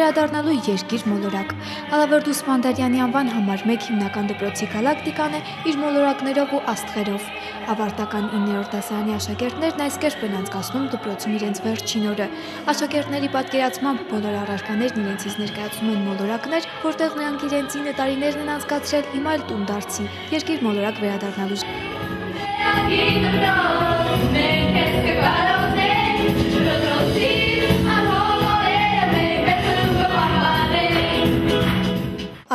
վերադառնալու երկիր մոլորակ։ Ալավերդու Սպանդարյանի անվան համար 1 հիմնական դպրոցի գալակտիկան է իր մոլորակներով ու աստղերով։ Ավարտական 9-րդ դասարանի աշակերտներն այս կերպ են անցկացնում դպրոցում իրենց վերջին օրը։ Աշակերտների պատկերացմամբ բոլոր առարկաներն իրենցից ներկայացնում են մոլորակներ, որտեղ նրանք իրենց 9 տարիներն են անցկացրել, հիմա էլ տուն դարձի, երկիր մոլորակ վերադառնալու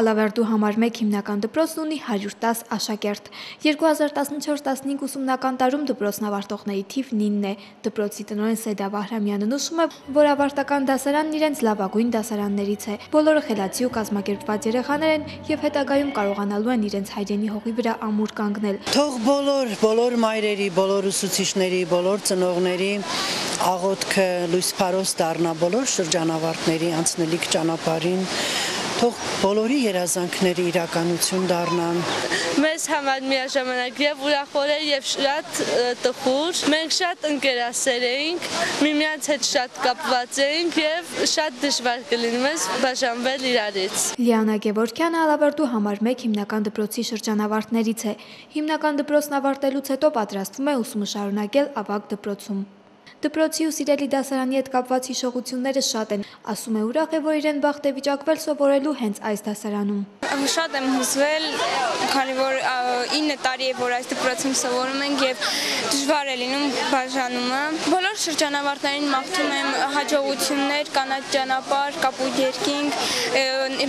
Ալավերդու համար 1 հիմնական դպրոցն ունի 110 աշակերտ։ 2014-15 ուսումնական տարում դպրոցն ավարտողների թիվն 9 է։ Դպրոցի տնօրեն Սեդա Վահրամյանը նշում է, որ ավարտական դասարանն իրենց լավագույն դասարաններից է։ Բոլորը խելացի ու կազմակերպված երեխաներ են եւ հետագայում կարողանալու են իրենց հայրենի հողի վրա ամուր կանգնել։ Թող բոլոր մայրերի, բոլոր ուսուցիչների, բոլոր ծնողների աղոթքը լույս փարոս դառնա բոլոր շրջանավարտների անցնելիք ճանապարհին։ Թող բոլորի երազանքները իրականություն դառնան։ Մեզ համար միաժամանակ եւ ուրախորը եւ շատ տխուր։ Մենք շատ ընկերասեր էինք, միմյանց հետ շատ կապված էինք եւ շատ դժվար կլինի մեզ բաժանվել իրարից։ Լիանա Գևորգյանը Ալավերդու համար 1 հիմնական դպրոցի շրջանավարտներից է։ Հիմնական դպրոցն ավարտելուց հետո պատրաստվում է ուսումը շարունակել ավագ դպրոցում։ Դպրոցի ու սիրելի դասարանի հետ կապված հիշողությունները շատ են, ասում է ուրախ է, որ իրեն բախտ է վիճակվել սովորելու հենց այս դասարանում։ Շատ եմ հուզվել, քանի որ 9 տարի է, որ այս դպրոցում սովորում ենք եւ դժվար է լինում բաժանումը։ Բոլոր շրջանավարտներին մաղթում եմ հաջողություններ, կանաչ ճանապարհ, կապույտ երկինք,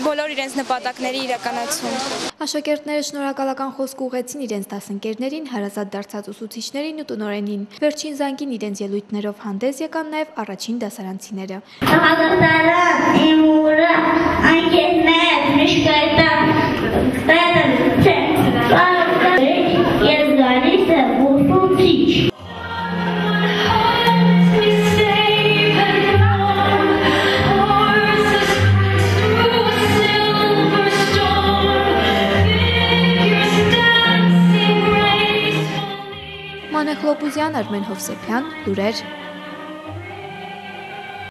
բոլոր իրենց նպատակների իրականացում։ Աշակերտները շնորհակալական խոսք ուղղեցին իրենց դասընկերներին, հարազատ դարձած ուսուցիչներին ու տնօրենին։ Վերջին զանգին իրենց ելույթներով հանդես եկան նաև առաջին դասարանցիները։ Մանեխ Լոպուզյան, Արմեն Հովսեփյան, լուրեր